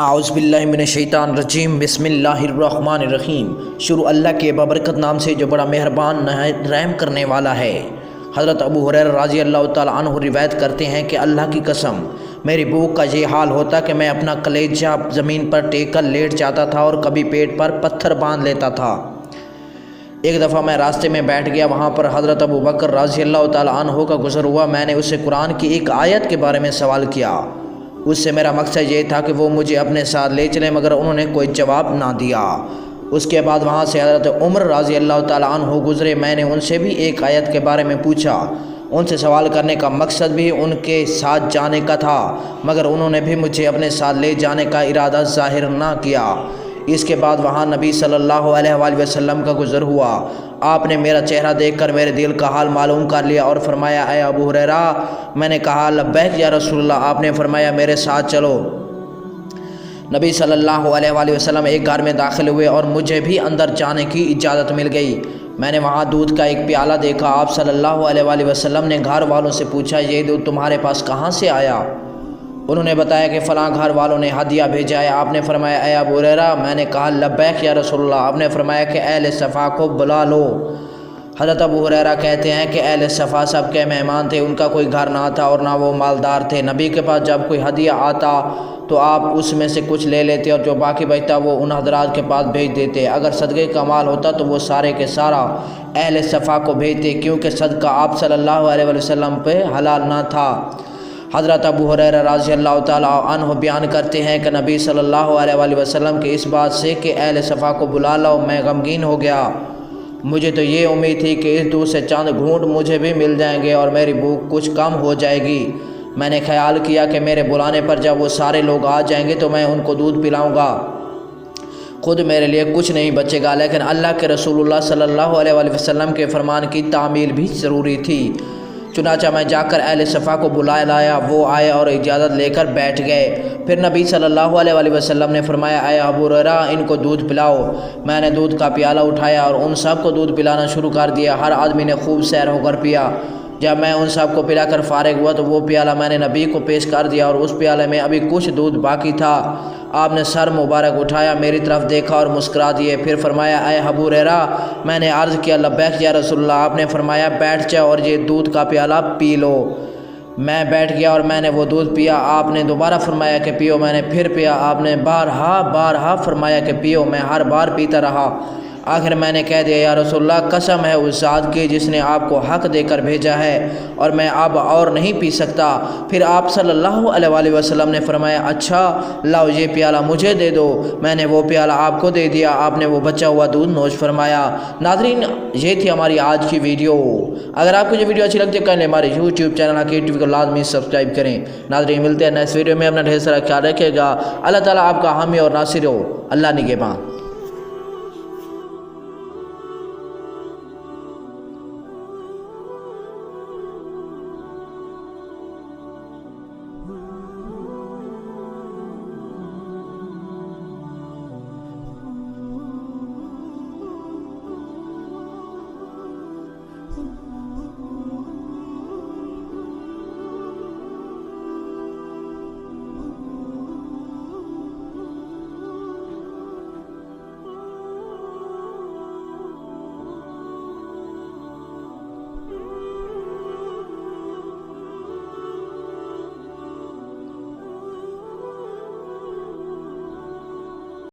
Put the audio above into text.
اعوذ باللہ من الشیطان الرجیم، بسم اللہ الرحمن الرحیم۔ شروع اللہ کے بابرکت نام سے جو بڑا مہربان نہایت رحم کرنے والا ہے۔ حضرت ابو ہریرہ رضی اللہ تعالیٰ عنہ روایت کرتے ہیں کہ اللہ کی قسم میری بھوک کا یہ حال ہوتا کہ میں اپنا کلیجہ زمین پر ٹیک کر لیٹ جاتا تھا اور کبھی پیٹ پر پتھر باندھ لیتا تھا۔ ایک دفعہ میں راستے میں بیٹھ گیا، وہاں پر حضرت ابو بکر رضی اللہ تعالیٰ عنہ کا گزر ہوا۔ میں نے اس سے قرآن کی ایک آیت کے بارے میں سوال کیا۔ اس سے میرا مقصد یہ تھا کہ وہ مجھے اپنے ساتھ لے چلیں، مگر انہوں نے کوئی جواب نہ دیا۔ اس کے بعد وہاں سے حضرت عمر رضی اللہ تعالیٰ عنہ گزرے۔ میں نے ان سے بھی ایک آیت کے بارے میں پوچھا۔ ان سے سوال کرنے کا مقصد بھی ان کے ساتھ جانے کا تھا، مگر انہوں نے بھی مجھے اپنے ساتھ لے جانے کا ارادہ ظاہر نہ کیا۔ اس کے بعد وہاں نبی صلی اللہ علیہ وآلہ وسلم کا گزر ہوا۔ آپ نے میرا چہرہ دیکھ کر میرے دل کا حال معلوم کر لیا اور فرمایا، اے ابو ہریرہ۔ میں نے کہا، لبیک یا رسول اللہ۔ آپ نے فرمایا، میرے ساتھ چلو۔ نبی صلی اللہ علیہ وآلہ وسلم ایک گھر میں داخل ہوئے اور مجھے بھی اندر جانے کی اجازت مل گئی۔ میں نے وہاں دودھ کا ایک پیالہ دیکھا۔ آپ صلی اللہ علیہ وآلہ وسلم نے گھر والوں سے پوچھا، یہ دودھ تمہارے پاس کہاں سے آیا؟ انہوں نے بتایا کہ فلاں گھر والوں نے ہدیہ بھیجا ہے۔ آپ نے فرمایا، اے ابو ہریرہ۔ میں نے کہا، لبیک یا رسول اللہ۔ آپ نے فرمایا کہ اہل صفا کو بلا لو۔ حضرت ابو ہریرہ کہتے ہیں کہ اہل صفا سب کے مہمان تھے، ان کا کوئی گھر نہ تھا اور نہ وہ مالدار تھے۔ نبی کے پاس جب کوئی ہدیہ آتا تو آپ اس میں سے کچھ لے لیتے اور جو باقی بچتا وہ ان حضرات کے پاس بھیج دیتے۔ اگر صدقے کا مال ہوتا تو وہ سارے کے سارا اہل صفا کو بھیجتے، کیونکہ صدقہ آپ صلی اللہ علیہ وسلم پہ حلال نہ تھا۔ حضرت ابو ہریرہ رضی اللہ تعالیٰ عنہ بیان کرتے ہیں کہ نبی صلی اللہ علیہ وآلہ وسلم کے اس بات سے کہ اہل صفا کو بلا لاؤ میں غمگین ہو گیا۔ مجھے تو یہ امید تھی کہ اس دودھ سے چند گھونٹ مجھے بھی مل جائیں گے اور میری بھوک کچھ کم ہو جائے گی۔ میں نے خیال کیا کہ میرے بلانے پر جب وہ سارے لوگ آ جائیں گے تو میں ان کو دودھ پلاؤں گا، خود میرے لیے کچھ نہیں بچے گا۔ لیکن اللہ کے رسول اللہ صلی اللہ علیہ وآلہ وسلم کے فرمان کی تعمیل بھی ضروری تھی۔ چنانچہ میں جا کر اہل صفا کو بلا لایا۔ وہ آئے اور اجازت لے کر بیٹھ گئے۔ پھر نبی صلی اللہ علیہ وآلہ وسلم نے فرمایا، اے ابو ہریرہ، ان کو دودھ پلاؤ۔ میں نے دودھ کا پیالہ اٹھایا اور ان سب کو دودھ پلانا شروع کر دیا۔ ہر آدمی نے خوب سیر ہو کر پیا۔ جب میں ان سب کو پلا کر فارغ ہوا تو وہ پیالہ میں نے نبی کو پیش کر دیا اور اس پیالے میں ابھی کچھ دودھ باقی تھا۔ آپ نے سر مبارک اٹھایا، میری طرف دیکھا اور مسکرا دیے۔ پھر فرمایا، اے ابو ہریرہ۔ میں نے عرض کیا، لبیک یا رسول اللہ۔ آپ نے فرمایا، بیٹھ جاؤ اور یہ دودھ کا پیالہ پی لو۔ میں بیٹھ گیا اور میں نے وہ دودھ پیا۔ آپ نے دوبارہ فرمایا کہ پیو۔ میں نے پھر پیا۔ آپ نے بارہا فرمایا کہ پیو۔ میں ہر بار پیتا رہا۔ آخر میں نے کہہ دیا، یا رسول اللہ، قسم ہے اس ذات کی جس نے آپ کو حق دے کر بھیجا ہے اور میں اب اور نہیں پی سکتا۔ پھر آپ صلی اللہ علیہ وآلہ وسلم نے فرمایا، اچھا لاؤ یہ پیالہ مجھے دے دو۔ میں نے وہ پیالہ آپ کو دے دیا۔ آپ نے وہ بچا ہوا دودھ نوش فرمایا۔ ناظرین، یہ تھی ہماری آج کی ویڈیو۔ اگر آپ کو یہ ویڈیو اچھی لگتی ہے کہیں ہمارے یوٹیوب چینل حقیقت ٹی وی کو لازمی سبسکرائب کریں۔ ناظرین، ملتے ہیں نیکسٹ ویڈیو میں۔ اپنا ڈھیر سارا خیال رکھیے گا۔ اللہ تعالیٰ آپ کا حامی اور ناصر ہو۔ اللہ نگہبان۔